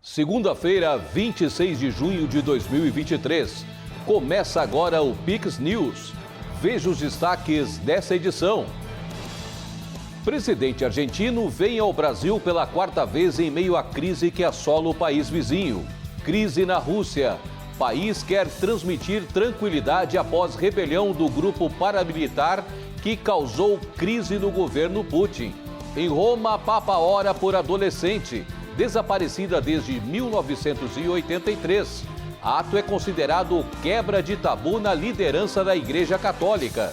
Segunda-feira, 26 de junho de 2023. Começa agora o Pix News. Veja os destaques dessa edição. Presidente argentino vem ao Brasil pela quarta vez em meio à crise que assola o país vizinho. Crise na Rússia. País quer transmitir tranquilidade após rebelião do grupo paramilitar que causou crise no governo Putin. Em Roma, Papa ora por adolescente, desaparecida desde 1983. Ato é considerado quebra de tabu na liderança da Igreja Católica.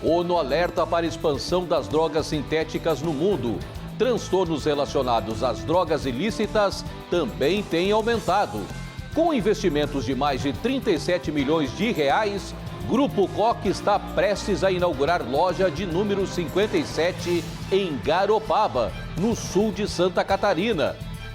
ONU alerta para a expansão das drogas sintéticas no mundo. Transtornos relacionados às drogas ilícitas também têm aumentado. Com investimentos de mais de 37 milhões de reais, Grupo Coque está prestes a inaugurar loja de número 57 em Garopaba, no sul de Santa Catarina.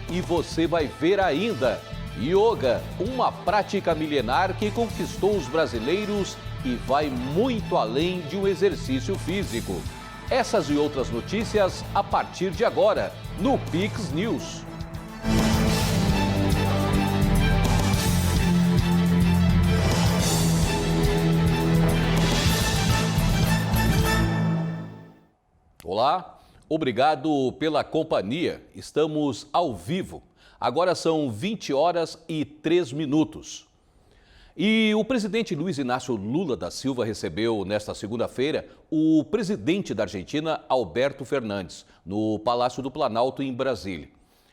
E você vai ver ainda, yoga, uma prática milenar que conquistou os brasileiros e vai muito além de um exercício físico. Essas e outras notícias a partir de agora, no Pix News. Olá, obrigado pela companhia. Estamos ao vivo. Agora são 20 horas e 3 minutos. E o presidente Luiz Inácio Lula da Silva recebeu nesta segunda-feira o presidente da Argentina, Alberto Fernandes, no Palácio do Planalto, em Brasília.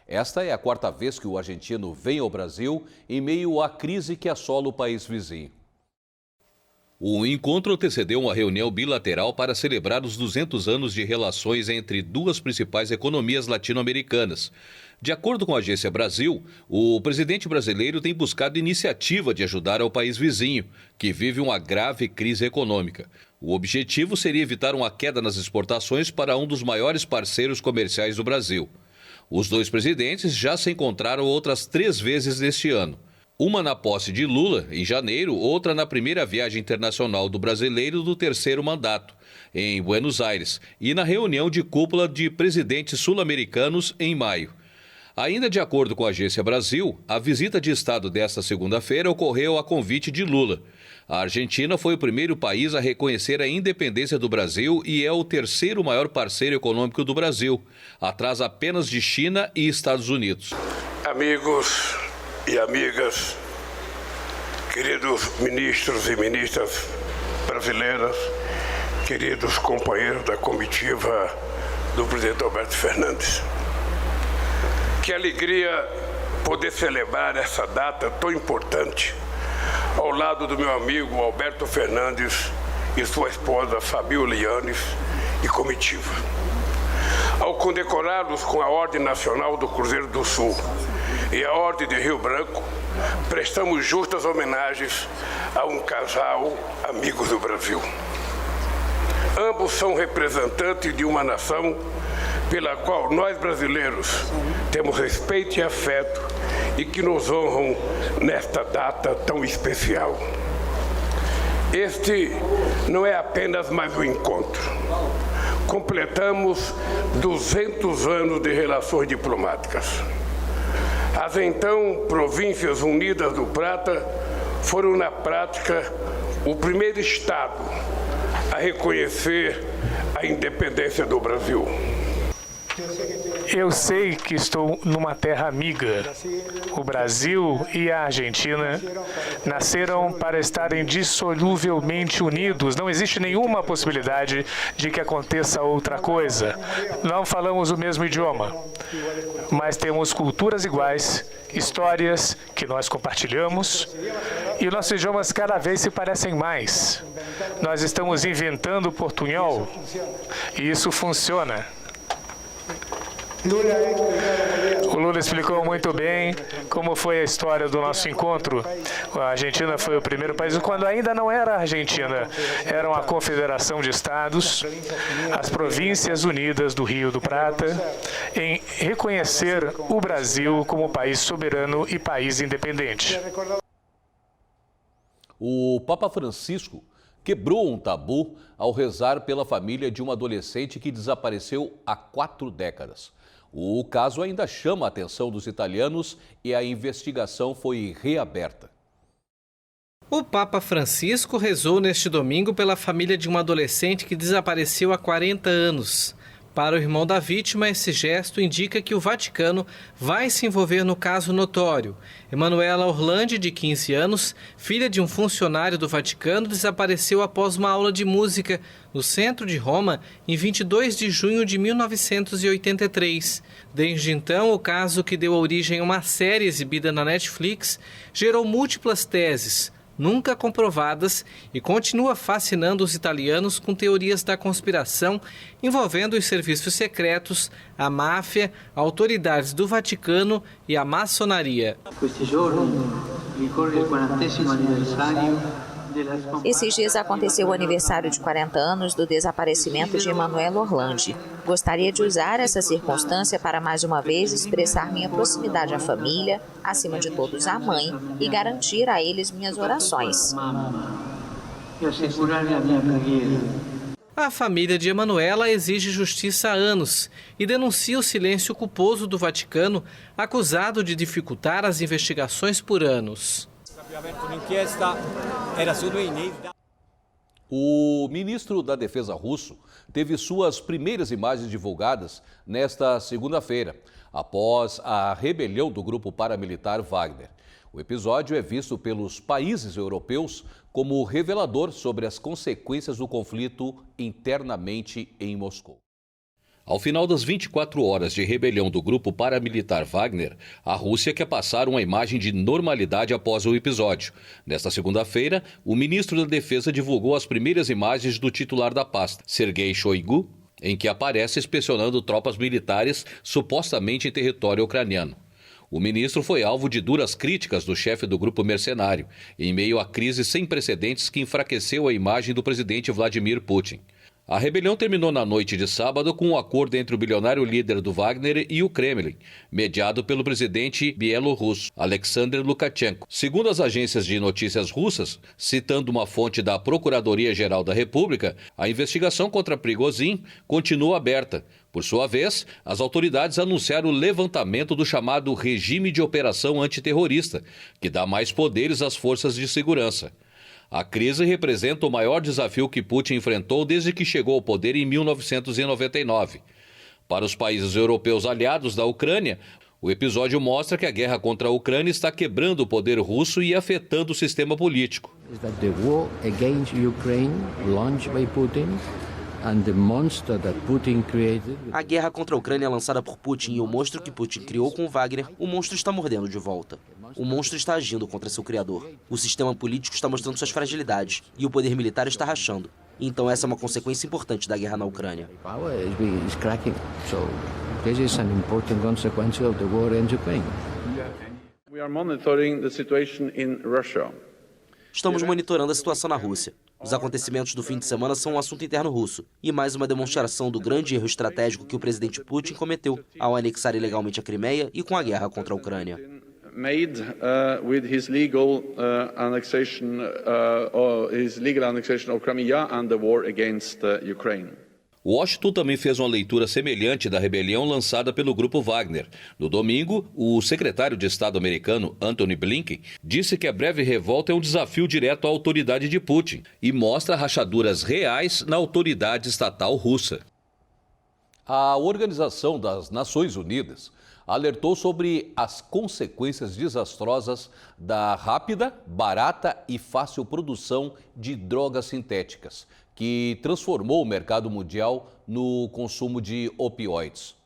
Esta é a quarta vez que o argentino vem ao Brasil em meio à crise que assola o país vizinho. O encontro antecedeu uma reunião bilateral para celebrar os 200 anos de relações entre duas principais economias latino-americanas. De acordo com a Agência Brasil, o presidente brasileiro tem buscado iniciativa de ajudar ao país vizinho, que vive uma grave crise econômica. O objetivo seria evitar uma queda nas exportações para um dos maiores parceiros comerciais do Brasil. Os dois presidentes já se encontraram outras 3 vezes neste ano. Uma na posse de Lula, em janeiro, outra na primeira viagem internacional do brasileiro do 3º mandato, em Buenos Aires, e na reunião de cúpula de presidentes sul-americanos em maio. Ainda de acordo com a Agência Brasil, a visita de Estado desta segunda-feira ocorreu a convite de Lula. A Argentina foi o primeiro país a reconhecer a independência do Brasil e é o 3º maior parceiro econômico do Brasil, atrás apenas de China e Estados Unidos. Amigos e amigas, queridos ministros e ministras brasileiras, queridos companheiros da comitiva do presidente Alberto Fernandes. Que alegria poder celebrar essa data tão importante ao lado do meu amigo Alberto Fernandes e sua esposa Fabiola Yanes e comitiva. Ao condecorá-los com a Ordem Nacional do Cruzeiro do Sul e a Ordem de Rio Branco, prestamos justas homenagens a um casal amigos do Brasil. Ambos são representantes de uma nação pela qual nós brasileiros temos respeito e afeto e que nos honram nesta data tão especial. Este não é apenas mais um encontro. Completamos 200 anos de relações diplomáticas. As então Províncias Unidas do Prata foram, na prática, o primeiro Estado a reconhecer a independência do Brasil. Eu sei que estou numa terra amiga. O Brasil e a Argentina nasceram para estarem dissoluvelmente unidos. Não existe nenhuma possibilidade de que aconteça outra coisa. Não falamos o mesmo idioma, mas temos culturas iguais, histórias que nós compartilhamos e nossos idiomas cada vez se parecem mais. Nós estamos inventando portunhol e isso funciona. O Lula explicou muito bem como foi a história do nosso encontro. A Argentina foi o primeiro país, quando ainda não era a Argentina, era uma confederação de estados, as Províncias Unidas do Rio do Prata, em reconhecer o Brasil como país soberano e país independente. O Papa Francisco quebrou um tabu ao rezar pela família de um adolescente que desapareceu há 4 décadas. O caso ainda chama a atenção dos italianos e a investigação foi reaberta. O Papa Francisco rezou neste domingo pela família de uma adolescente que desapareceu há 40 anos. Para o irmão da vítima, esse gesto indica que o Vaticano vai se envolver no caso notório. Emanuela Orlandi, de 15 anos, filha de um funcionário do Vaticano, desapareceu após uma aula de música no centro de Roma em 22 de junho de 1983. Desde então, o caso, que deu origem a uma série exibida na Netflix, gerou múltiplas teses, nunca comprovadas, e continua fascinando os italianos com teorias da conspiração envolvendo os serviços secretos, a máfia, autoridades do Vaticano e a maçonaria. Esses dias aconteceu o aniversário de 40 anos do desaparecimento de Emanuela Orlandi. Gostaria de usar essa circunstância para mais uma vez expressar minha proximidade à família, acima de todos à mãe, e garantir a eles minhas orações. A família de Emanuela exige justiça há anos e denuncia o silêncio culposo do Vaticano, acusado de dificultar as investigações por anos. O ministro da Defesa russo teve suas primeiras imagens divulgadas nesta segunda-feira, após a rebelião do grupo paramilitar Wagner. O episódio é visto pelos países europeus como revelador sobre as consequências do conflito internamente em Moscou. Ao final das 24 horas de rebelião do grupo paramilitar Wagner, a Rússia quer passar uma imagem de normalidade após o episódio. Nesta segunda-feira, o ministro da Defesa divulgou as primeiras imagens do titular da pasta, Sergei Shoigu, em que aparece inspecionando tropas militares supostamente em território ucraniano. O ministro foi alvo de duras críticas do chefe do grupo mercenário, em meio à crise sem precedentes que enfraqueceu a imagem do presidente Vladimir Putin. A rebelião terminou na noite de sábado com um acordo entre o bilionário líder do Wagner e o Kremlin, mediado pelo presidente bielorrusso, Alexander Lukashenko. Segundo as agências de notícias russas, citando uma fonte da Procuradoria-Geral da República, a investigação contra Prigozhin continua aberta. Por sua vez, as autoridades anunciaram o levantamento do chamado Regime de Operação Antiterrorista, que dá mais poderes às forças de segurança. A crise representa o maior desafio que Putin enfrentou desde que chegou ao poder em 1999. Para os países europeus aliados da Ucrânia, o episódio mostra que a guerra contra a Ucrânia está quebrando o poder russo e afetando o sistema político. A guerra contra a Ucrânia lançada por Putin e o monstro que Putin criou com Wagner, o monstro está mordendo de volta. O monstro está agindo contra seu criador. O sistema político está mostrando suas fragilidades e o poder militar está rachando. Então essa é uma consequência importante da guerra na Ucrânia. Estamos monitorando a situação na Rússia. Os acontecimentos do fim de semana são um assunto interno russo e mais uma demonstração do grande erro estratégico que o presidente Putin cometeu ao anexar ilegalmente a Crimeia e com a guerra contra a Ucrânia. With his legal annexation of Crimea and the war against Ukraine. Washington também fez uma leitura semelhante da rebelião lançada pelo grupo Wagner. No domingo, o secretário de Estado americano, Antony Blinken, disse que a breve revolta é um desafio direto à autoridade de Putin e mostra rachaduras reais na autoridade estatal russa. A Organização das Nações Unidas alertou sobre as consequências desastrosas da rápida, barata e fácil produção de drogas sintéticas, que transformou o mercado mundial no consumo de opioides.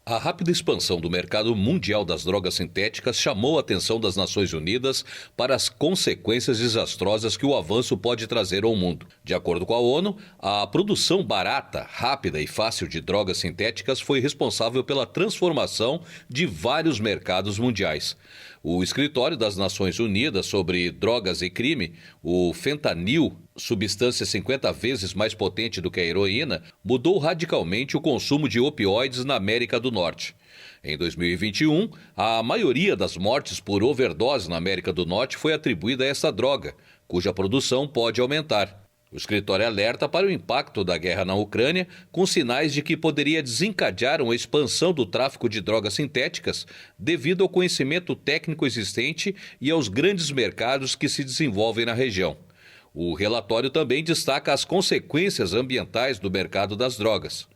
A rápida expansão do mercado mundial das drogas sintéticas chamou a atenção das Nações Unidas para as consequências desastrosas que o avanço pode trazer ao mundo. De acordo com a ONU, a produção barata, rápida e fácil de drogas sintéticas foi responsável pela transformação de vários mercados mundiais. O Escritório das Nações Unidas sobre Drogas e Crime, o fentanil, substância 50 vezes mais potente do que a heroína, mudou radicalmente o consumo de opioides na América do Norte. Em 2021, a maioria das mortes por overdose na América do Norte foi atribuída a essa droga, cuja produção pode aumentar. O escritório alerta para o impacto da guerra na Ucrânia, com sinais de que poderia desencadear uma expansão do tráfico de drogas sintéticas devido ao conhecimento técnico existente e aos grandes mercados que se desenvolvem na região. O relatório também destaca as consequências ambientais do mercado das drogas.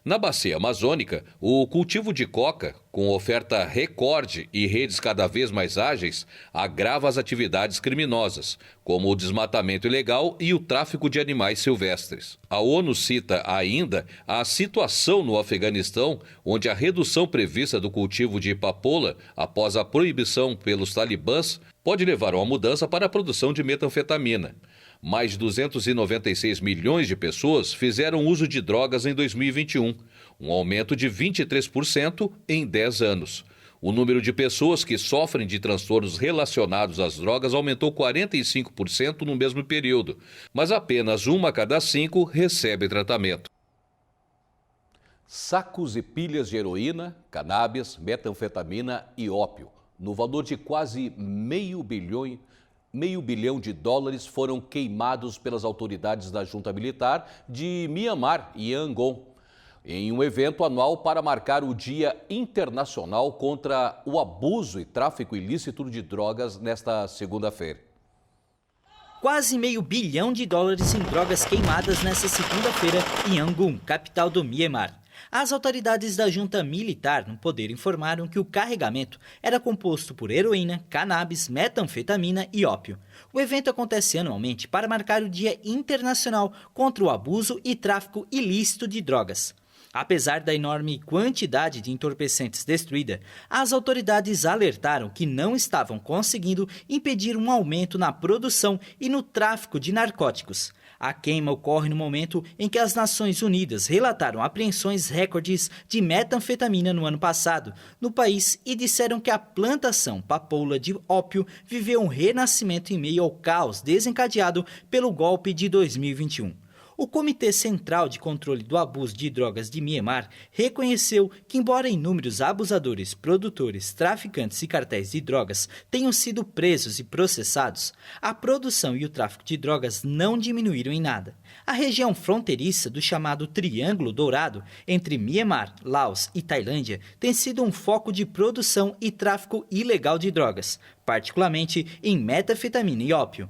Na bacia amazônica, o cultivo de coca, com oferta recorde e redes cada vez mais ágeis, agrava as atividades criminosas, como o desmatamento ilegal e o tráfico de animais silvestres. A ONU cita ainda a situação no Afeganistão, onde a redução prevista do cultivo de papoula após a proibição pelos talibãs pode levar a uma mudança para a produção de metanfetamina. Mais de 296 milhões de pessoas fizeram uso de drogas em 2021, um aumento de 23% em 10 anos. O número de pessoas que sofrem de transtornos relacionados às drogas aumentou 45% no mesmo período, mas apenas 1 a cada 5 recebe tratamento. Sacos e pilhas de heroína, cannabis, metanfetamina e ópio, no valor de quase meio bilhão de dólares, foram queimados pelas autoridades da junta militar de Myanmar e Yangon, em um evento anual para marcar o Dia Internacional contra o Abuso e Tráfico Ilícito de Drogas nesta segunda-feira. Quase meio bilhão de dólares em drogas queimadas nesta segunda-feira em Yangon, capital do Myanmar. As autoridades da junta militar no poder informaram que o carregamento era composto por heroína, cannabis, metanfetamina e ópio. O evento acontece anualmente para marcar o Dia Internacional contra o Abuso e Tráfico Ilícito de Drogas. Apesar da enorme quantidade de entorpecentes destruída, as autoridades alertaram que não estavam conseguindo impedir um aumento na produção e no tráfico de narcóticos. A queima ocorre no momento em que as Nações Unidas relataram apreensões recordes de metanfetamina no ano passado no país e disseram que a plantação papoula de ópio viveu um renascimento em meio ao caos desencadeado pelo golpe de 2021. O Comitê Central de Controle do Abuso de Drogas de Myanmar reconheceu que, embora inúmeros abusadores, produtores, traficantes e cartéis de drogas tenham sido presos e processados, a produção e o tráfico de drogas não diminuíram em nada. A região fronteiriça do chamado Triângulo Dourado, entre Myanmar, Laos e Tailândia, tem sido um foco de produção e tráfico ilegal de drogas, particularmente em metanfetamina e ópio.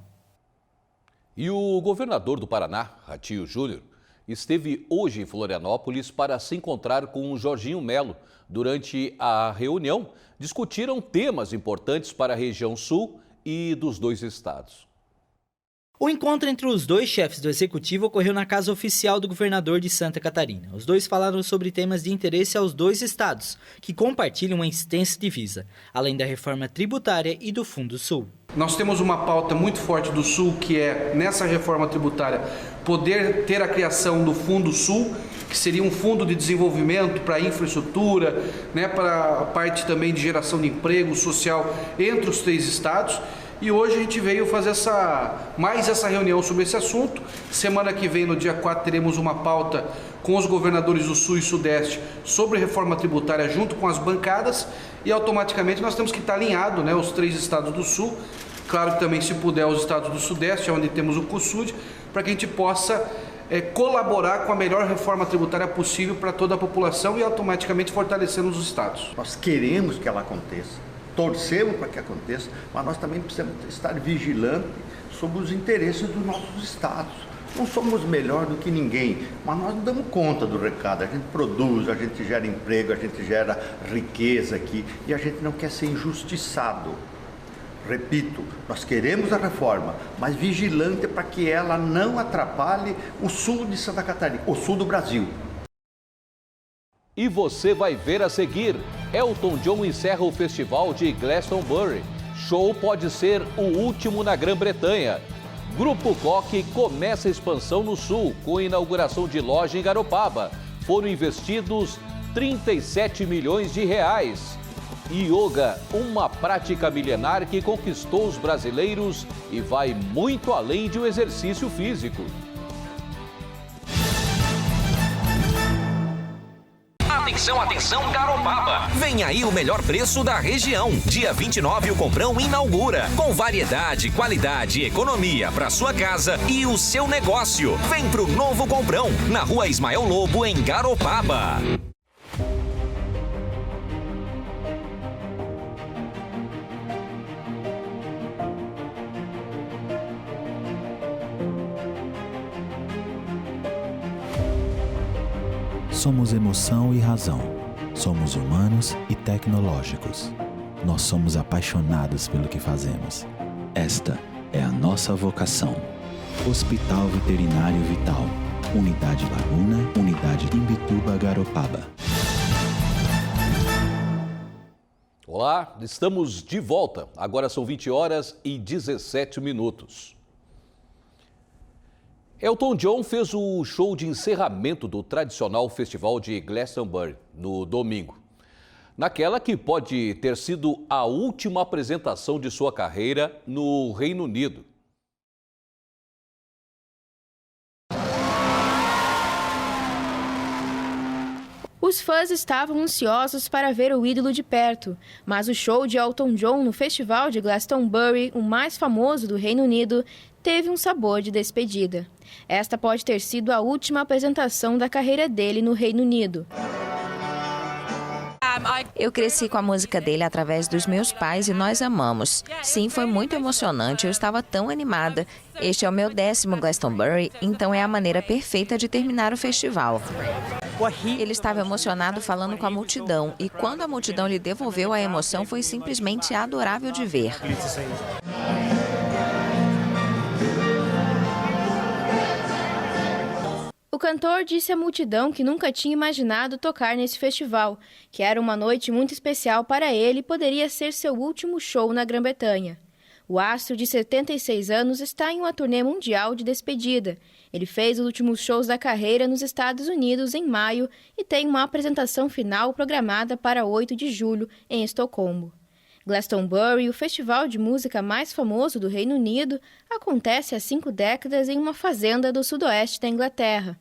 E o governador do Paraná, Ratinho Júnior, esteve hoje em Florianópolis para se encontrar com o Jorginho Melo. Durante a reunião, discutiram temas importantes para a região sul e dos dois estados. O encontro entre os dois chefes do executivo ocorreu na casa oficial do governador de Santa Catarina. Os dois falaram sobre temas de interesse aos dois estados, que compartilham uma extensa divisa, além da reforma tributária e do Fundo Sul. Nós temos uma pauta muito forte do Sul, que é, nessa reforma tributária, poder ter a criação do Fundo Sul, que seria um fundo de desenvolvimento para infraestrutura, para a parte também de geração de emprego social entre os três estados. E hoje a gente veio fazer mais essa reunião sobre esse assunto. Semana que vem, no dia 4, teremos uma pauta com os governadores do Sul e Sudeste sobre reforma tributária junto com as bancadas e automaticamente nós temos que estar alinhados, os três estados do Sul, claro que também, se puder, os estados do Sudeste, onde temos o COSUD, para que a gente possa colaborar com a melhor reforma tributária possível para toda a população e automaticamente fortalecendo os estados. Nós queremos que ela aconteça. Torcemos para que aconteça, mas nós também precisamos estar vigilantes sobre os interesses dos nossos estados. Não somos melhor do que ninguém, mas nós não damos conta do recado. A gente produz, a gente gera emprego, a gente gera riqueza aqui e a gente não quer ser injustiçado. Repito, nós queremos a reforma, mas vigilante para que ela não atrapalhe o sul de Santa Catarina, o sul do Brasil. E você vai ver a seguir. Elton John encerra o festival de Glastonbury. Show pode ser o último na Grã-Bretanha. Grupo Coque começa a expansão no Sul, com inauguração de loja em Garopaba. Foram investidos 37 milhões de reais. Yoga, uma prática milenar que conquistou os brasileiros e vai muito além de um exercício físico. Atenção, atenção, Garopaba. Vem aí o melhor preço da região. Dia 29 o Comprão inaugura. Com variedade, qualidade e economia para sua casa e o seu negócio. Vem pro novo Comprão, na Rua Ismael Lobo, em Garopaba. Somos emoção e razão. Somos humanos e tecnológicos. Nós somos apaixonados pelo que fazemos. Esta é a nossa vocação. Hospital Veterinário Vital. Unidade Laguna, Unidade Imbituba, Garopaba. Olá, estamos de volta. Agora são 20 horas e 17 minutos. Elton John fez o show de encerramento do tradicional festival de Glastonbury no domingo. Naquela que pode ter sido a última apresentação de sua carreira no Reino Unido. Os fãs estavam ansiosos para ver o ídolo de perto, mas o show de Elton John no festival de Glastonbury, o mais famoso do Reino Unido, teve um sabor de despedida. Esta pode ter sido a última apresentação da carreira dele no Reino Unido. Eu cresci com a música dele através dos meus pais e nós amamos. Sim, foi muito emocionante, eu estava tão animada. Este é o meu 10º Glastonbury, então é a maneira perfeita de terminar o festival. Ele estava emocionado falando com a multidão e quando a multidão lhe devolveu a emoção foi simplesmente adorável de ver. O cantor disse à multidão que nunca tinha imaginado tocar nesse festival, que era uma noite muito especial para ele e poderia ser seu último show na Grã-Bretanha. O astro de 76 anos está em uma turnê mundial de despedida. Ele fez os últimos shows da carreira nos Estados Unidos em maio e tem uma apresentação final programada para 8 de julho em Estocolmo. Glastonbury, o festival de música mais famoso do Reino Unido, acontece há 5 décadas em uma fazenda do sudoeste da Inglaterra.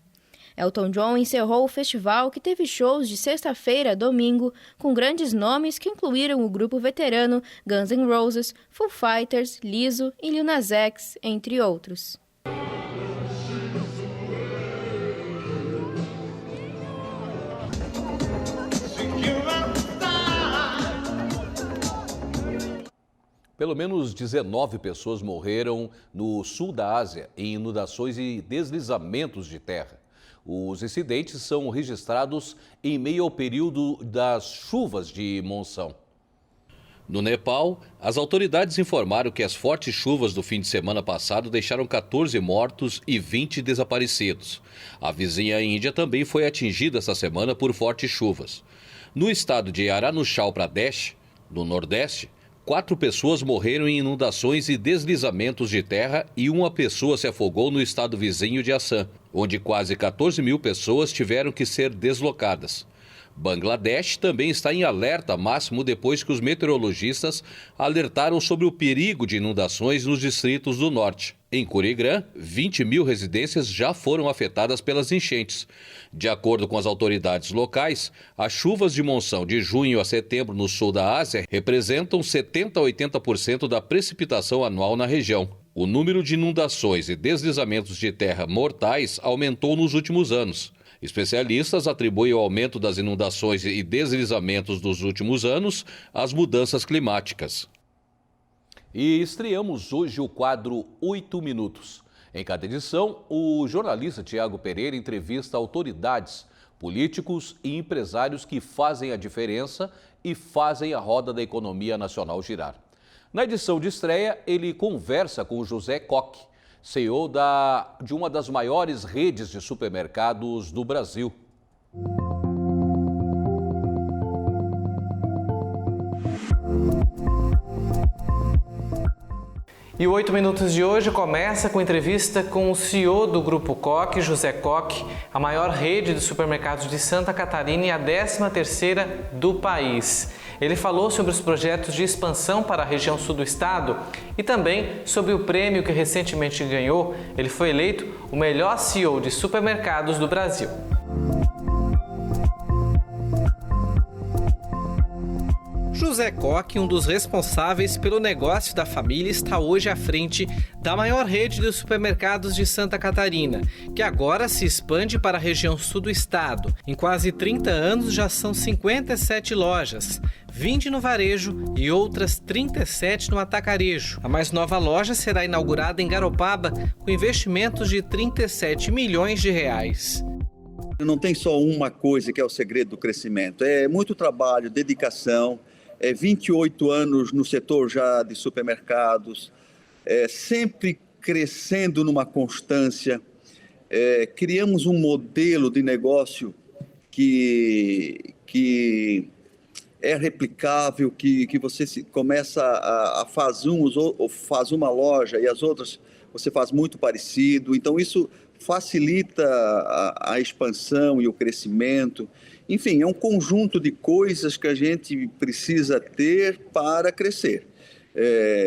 Elton John encerrou o festival, que teve shows de sexta-feira a domingo, com grandes nomes que incluíram o grupo veterano Guns N' Roses, Foo Fighters, Lizzo e Lil Nas X, entre outros. Pelo menos 19 pessoas morreram no sul da Ásia em inundações e deslizamentos de terra. Os incidentes são registrados em meio ao período das chuvas de monção. No Nepal, as autoridades informaram que as fortes chuvas do fim de semana passado deixaram 14 mortos e 20 desaparecidos. A vizinha Índia também foi atingida essa semana por fortes chuvas. No estado de Arunachal Pradesh, no Nordeste, 4 pessoas morreram em inundações e deslizamentos de terra e uma pessoa se afogou no estado vizinho de Assam, onde quase 14 mil pessoas tiveram que ser deslocadas. Bangladesh também está em alerta máximo depois que os meteorologistas alertaram sobre o perigo de inundações nos distritos do norte. Em Kurigram, 20 mil residências já foram afetadas pelas enchentes. De acordo com as autoridades locais, as chuvas de monção de junho a setembro no sul da Ásia representam 70% a 80% da precipitação anual na região. O número de inundações e deslizamentos de terra mortais aumentou nos últimos anos. Especialistas atribuem o aumento das inundações e deslizamentos dos últimos anos às mudanças climáticas. E estreamos hoje o quadro 8 Minutos. Em cada edição, o jornalista Tiago Pereira entrevista autoridades, políticos e empresários que fazem a diferença e fazem a roda da economia nacional girar. Na edição de estreia, ele conversa com o José Koch, CEO de uma das maiores redes de supermercados do Brasil. E o 8 Minutos de hoje começa com entrevista com o CEO do Grupo Koch, José Koch, a maior rede de supermercados de Santa Catarina e a 13ª do país. Ele falou sobre os projetos de expansão para a região sul do estado e também sobre o prêmio que recentemente ganhou. Ele foi eleito o melhor CEO de supermercados do Brasil. José Coque, um dos responsáveis pelo negócio da família, está hoje à frente da maior rede de supermercados de Santa Catarina, que agora se expande para a região sul do estado. Em quase 30 anos já são 57 lojas, 20 no varejo e outras 37 no atacarejo. A mais nova loja será inaugurada em Garopaba com investimentos de 37 milhões de reais. Não tem só uma coisa que é o segredo do crescimento, é muito trabalho, dedicação, 28 anos no setor já de supermercados, sempre crescendo numa constância. Criamos um modelo de negócio que é replicável, que você começa a faz uma loja e as outras você faz muito parecido, então isso facilita a expansão e o crescimento. Enfim, é um conjunto de coisas que a gente precisa ter para crescer.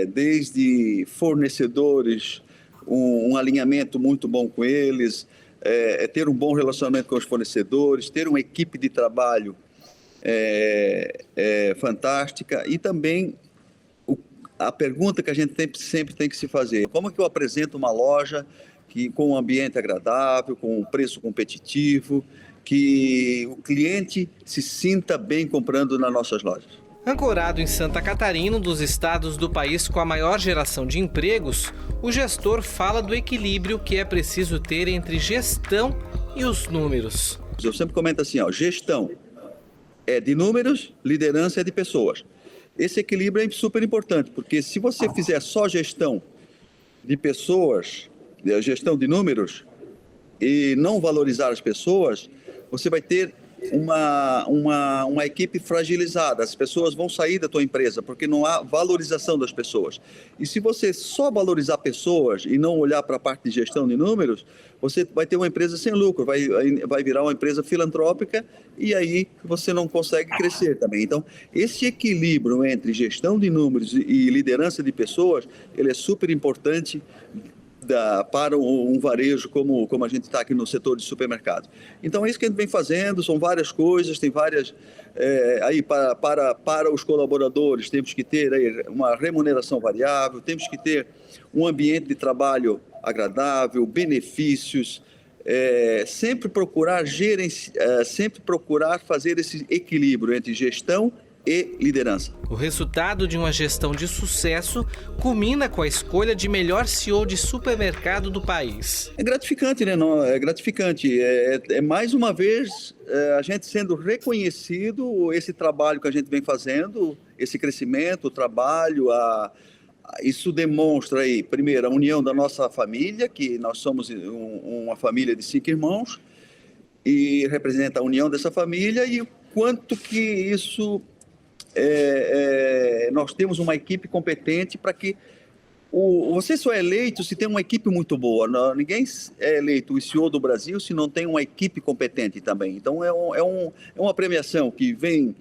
Desde fornecedores, um alinhamento muito bom com eles, ter um bom relacionamento com os fornecedores, ter uma equipe de trabalho fantástica e também a pergunta que a gente sempre tem que se fazer: como é que eu apresento uma loja com um ambiente agradável, com um preço competitivo, que o cliente se sinta bem comprando nas nossas lojas? Ancorado em Santa Catarina, um dos estados do país com a maior geração de empregos, o gestor fala do equilíbrio que é preciso ter entre gestão e os números. Eu sempre comento assim, gestão é de números, liderança é de pessoas. Esse equilíbrio é super importante, porque se você fizer só gestão de pessoas, gestão de números, e não valorizar as pessoas, você vai ter uma equipe fragilizada. As pessoas vão sair da tua empresa porque não há valorização das pessoas. E se você só valorizar pessoas e não olhar para a parte de gestão de números, você vai ter uma empresa sem lucro, vai virar uma empresa filantrópica e aí você não consegue crescer também. Então, esse equilíbrio entre gestão de números e liderança de pessoas, ele é super importante para um varejo como a gente está aqui no setor de supermercados. Então é isso que a gente vem fazendo, são várias coisas, tem várias, aí para os colaboradores temos que ter aí uma remuneração variável, temos que ter um ambiente de trabalho agradável, benefícios, sempre procurar fazer esse equilíbrio entre gestão e liderança. O resultado de uma gestão de sucesso culmina com a escolha de melhor CEO de supermercado do país. É gratificante, né? Não, é gratificante. Mais uma vez a gente sendo reconhecido, esse trabalho que a gente vem fazendo, esse crescimento, o trabalho, isso demonstra aí, primeiro, a união da nossa família, que nós somos uma família de 5 irmãos, e representa a união dessa família e o quanto que isso nós temos uma equipe competente para que você só é eleito se tem uma equipe muito boa. Ninguém é eleito o CEO do Brasil se não tem uma equipe competente também. Então é uma premiação que vem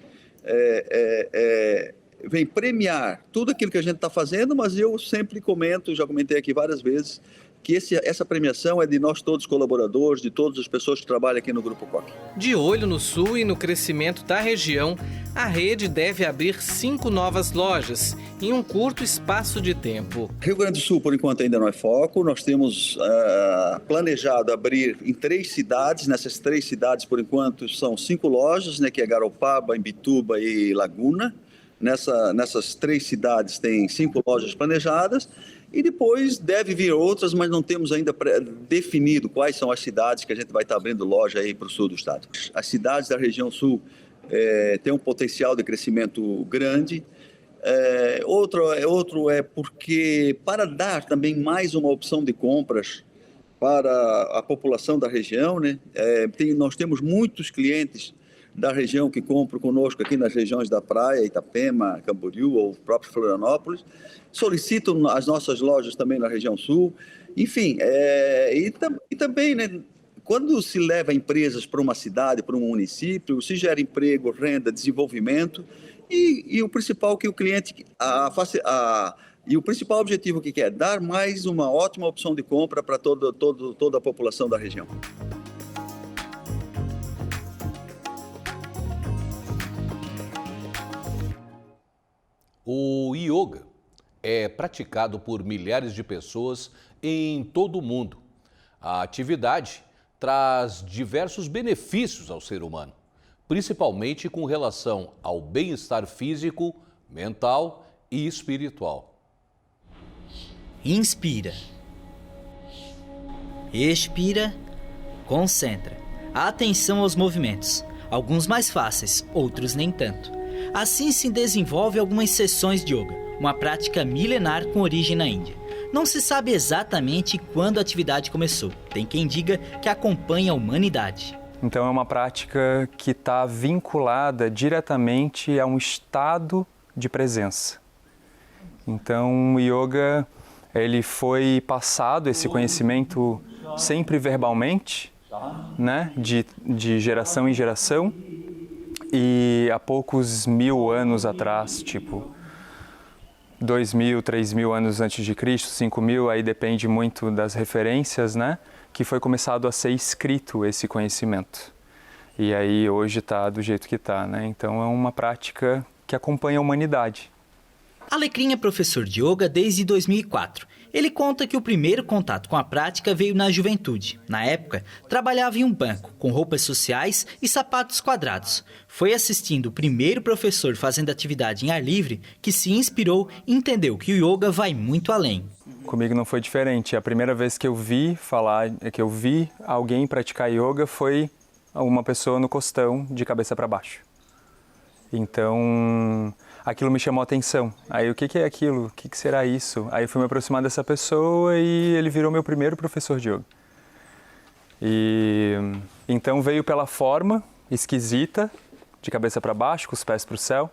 premiar tudo aquilo que a gente está fazendo, mas eu sempre comento, já comentei aqui várias vezes, que essa premiação é de nós todos colaboradores, de todas as pessoas que trabalham aqui no Grupo Coque. De olho no Sul e no crescimento da região, a rede deve abrir 5 novas lojas em um curto espaço de tempo. Rio Grande do Sul, por enquanto, ainda não é foco. Nós temos planejado abrir em 3 cidades. Nessas 3 cidades, por enquanto, são 5 lojas, né, que é Garopaba, Imbituba e Laguna. Nessas 3 cidades tem 5 lojas planejadas. E depois deve vir outras, mas não temos ainda definido quais são as cidades que a gente vai estar abrindo loja aí para o sul do estado. As cidades da região sul têm um potencial de crescimento grande. Outro é porque, para dar também mais uma opção de compras para a população da região, né? Nós temos muitos clientes da região que compram conosco aqui nas regiões da praia, Itapema, Camboriú ou próprio Florianópolis, solicitam as nossas lojas também na região sul. Enfim, e também, né, quando se leva empresas para uma cidade, para um município, se gera emprego, renda, desenvolvimento e o principal que o cliente e o principal objetivo que quer dar mais uma ótima opção de compra para toda a população da região. O yoga é praticado por milhares de pessoas em todo o mundo. A atividade traz diversos benefícios ao ser humano, principalmente com relação ao bem-estar físico, mental e espiritual. Inspira. Expira. Concentra. Atenção aos movimentos, alguns mais fáceis, outros nem tanto. Assim se desenvolve algumas sessões de yoga, uma prática milenar com origem na Índia. Não se sabe exatamente quando a atividade começou. Tem quem diga que acompanha a humanidade. Então é uma prática que está vinculada diretamente a um estado de presença. Então o yoga, ele foi passado, esse conhecimento sempre verbalmente, né, de geração em geração. E há poucos 1000 anos atrás, tipo 2000, 3000 anos antes de Cristo, 5000, aí depende muito das referências, né? Que foi começado a ser escrito esse conhecimento. E aí hoje está do jeito que está, né? Então é uma prática que acompanha a humanidade. Alecrim é professor de yoga desde 2004. Ele conta que o primeiro contato com a prática veio na juventude. Na época, trabalhava em um banco, com roupas sociais e sapatos quadrados. Foi assistindo o primeiro professor fazendo atividade em ar livre que se inspirou e entendeu que o yoga vai muito além. Comigo não foi diferente. A primeira vez que eu vi alguém praticar yoga foi uma pessoa no costão, de cabeça para baixo. Então, aquilo me chamou a atenção. Aí, o que é aquilo? O que será isso? Aí, eu fui me aproximar dessa pessoa e ele virou meu primeiro professor de yoga. E então, veio pela forma esquisita, de cabeça para baixo, com os pés para o céu.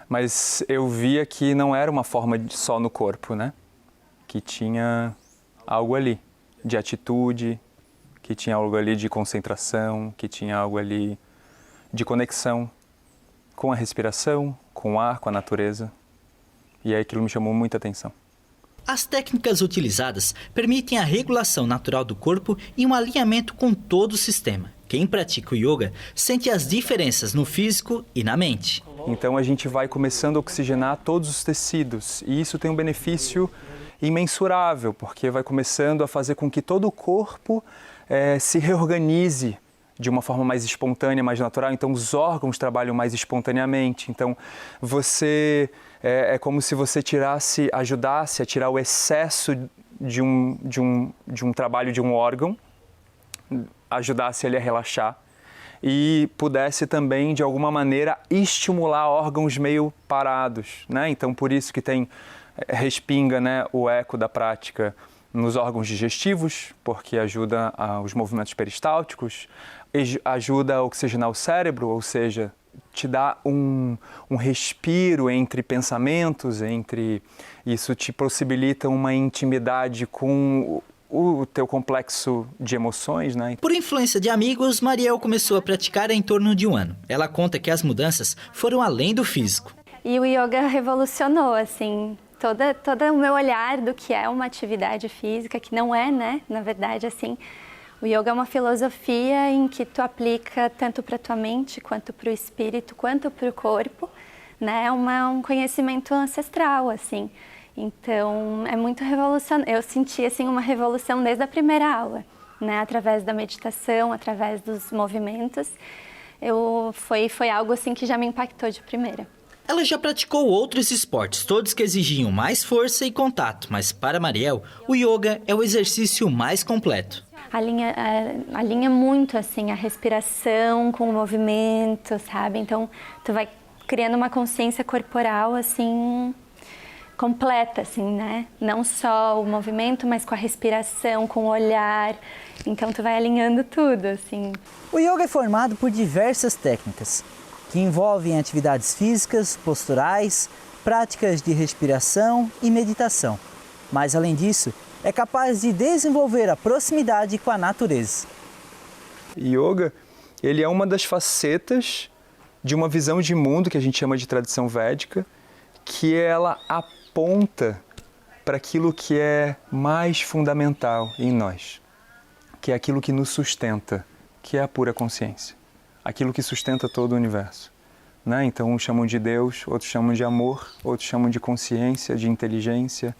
Mas eu via que não era uma forma só no corpo, né? Que tinha algo ali de atitude, que tinha algo ali de concentração, que tinha algo ali de conexão com a respiração, com o ar, com a natureza. E aí aquilo me chamou muita atenção. As técnicas utilizadas permitem a regulação natural do corpo e um alinhamento com todo o sistema. Quem pratica o yoga sente as diferenças no físico e na mente. Então a gente vai começando a oxigenar todos os tecidos e isso tem um benefício imensurável, porque vai começando a fazer com que todo o corpo se reorganize de uma forma mais espontânea, mais natural. Então os órgãos trabalham mais espontaneamente. Então você é como se você ajudasse a tirar o excesso de um trabalho de um órgão, ajudasse ele a relaxar e pudesse também, de alguma maneira, estimular órgãos meio parados, né? Então, por isso que respinga, né, o eco da prática nos órgãos digestivos, porque ajuda os movimentos peristálticos, ajuda a oxigenar o cérebro, ou seja, te dá um respiro entre pensamentos, isso te possibilita uma intimidade com o teu complexo de emoções, né? Por influência de amigos, Mariel começou a praticar há em torno de um ano. Ela conta que as mudanças foram além do físico. E o yoga revolucionou, assim, todo o meu olhar do que é uma atividade física, que não é, né? Na verdade, assim, o yoga é uma filosofia em que tu aplica tanto para tua mente, quanto para o espírito, quanto para o corpo, né? É um conhecimento ancestral, assim. Então, é muito revolucionário. Eu senti, assim, uma revolução desde a primeira aula, né? Através da meditação, através dos movimentos. Foi algo, assim, que já me impactou de primeira. Ela já praticou outros esportes, todos que exigiam mais força e contato, mas para Mariel, o yoga é o exercício mais completo. Alinha muito, assim, a respiração com o movimento, sabe? Então, tu vai criando uma consciência corporal, assim, completa, assim, né? Não só o movimento, mas com a respiração, com o olhar. Então, tu vai alinhando tudo, assim. O yoga é formado por diversas técnicas, que envolvem atividades físicas, posturais, práticas de respiração e meditação. Mas, além disso, é capaz de desenvolver a proximidade com a natureza. Yoga, ele é uma das facetas de uma visão de mundo que a gente chama de tradição védica, que ela aponta para aquilo que é mais fundamental em nós, que é aquilo que nos sustenta, que é a pura consciência, aquilo que sustenta todo o universo. né? Então uns chamam de Deus, outros chamam de amor, outros chamam de consciência, de inteligência,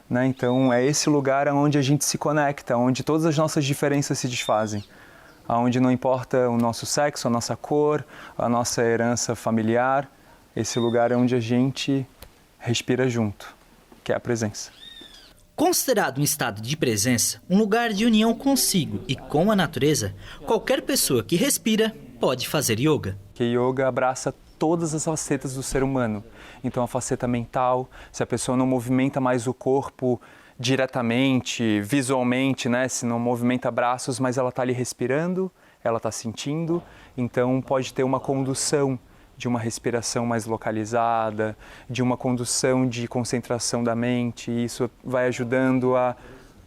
né? Então é esse lugar onde a gente se conecta, onde todas as nossas diferenças se desfazem, onde não importa o nosso sexo, a nossa cor, a nossa herança familiar, esse lugar é onde a gente respira junto, que é a presença. Considerado um estado de presença, um lugar de união consigo e com a natureza, qualquer pessoa que respira pode fazer yoga. Que yoga abraça todas as facetas do ser humano. Então a faceta mental, se a pessoa não movimenta mais o corpo diretamente, visualmente, né? Se não movimenta braços, mas ela está ali respirando, ela está sentindo, então pode ter uma condução de uma respiração mais localizada, de uma condução de concentração da mente, e isso vai ajudando a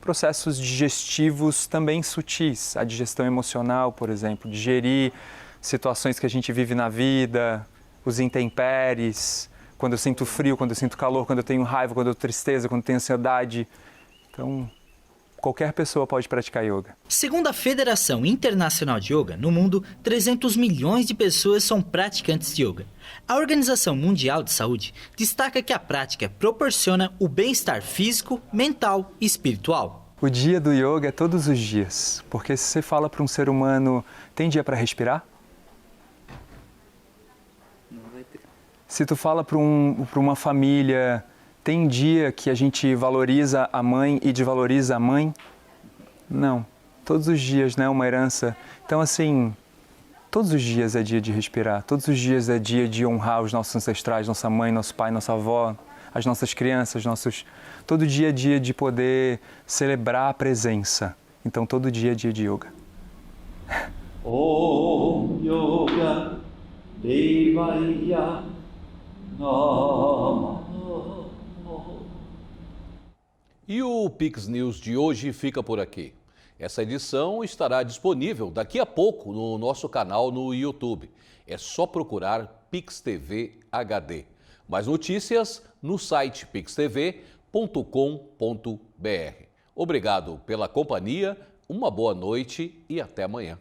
processos digestivos também sutis, a digestão emocional, por exemplo, digerir situações que a gente vive na vida, os intempéries, quando eu sinto frio, quando eu sinto calor, quando eu tenho raiva, quando eu tenho tristeza, quando eu tenho ansiedade. Então, qualquer pessoa pode praticar yoga. Segundo a Federação Internacional de Yoga, no mundo, 300 milhões de pessoas são praticantes de yoga. A Organização Mundial de Saúde destaca que a prática proporciona o bem-estar físico, mental e espiritual. O dia do yoga é todos os dias, porque se você fala para um ser humano, tem dia para respirar? Não vai ter. Se tu fala para uma família, tem dia que a gente valoriza a mãe e desvaloriza a mãe? Não. Todos os dias, né? Uma herança. Então, assim, todos os dias é dia de respirar. Todos os dias é dia de honrar os nossos ancestrais, nossa mãe, nosso pai, nossa avó, as nossas crianças, todo dia é dia de poder celebrar a presença. Então, todo dia é dia de yoga. Om Yoga Devaya Namah. E o Pix News de hoje fica por aqui. Essa edição estará disponível daqui a pouco no nosso canal no YouTube. É só procurar Pix TV HD. Mais notícias no site pixtv.com.br. Obrigado pela companhia, uma boa noite e até amanhã.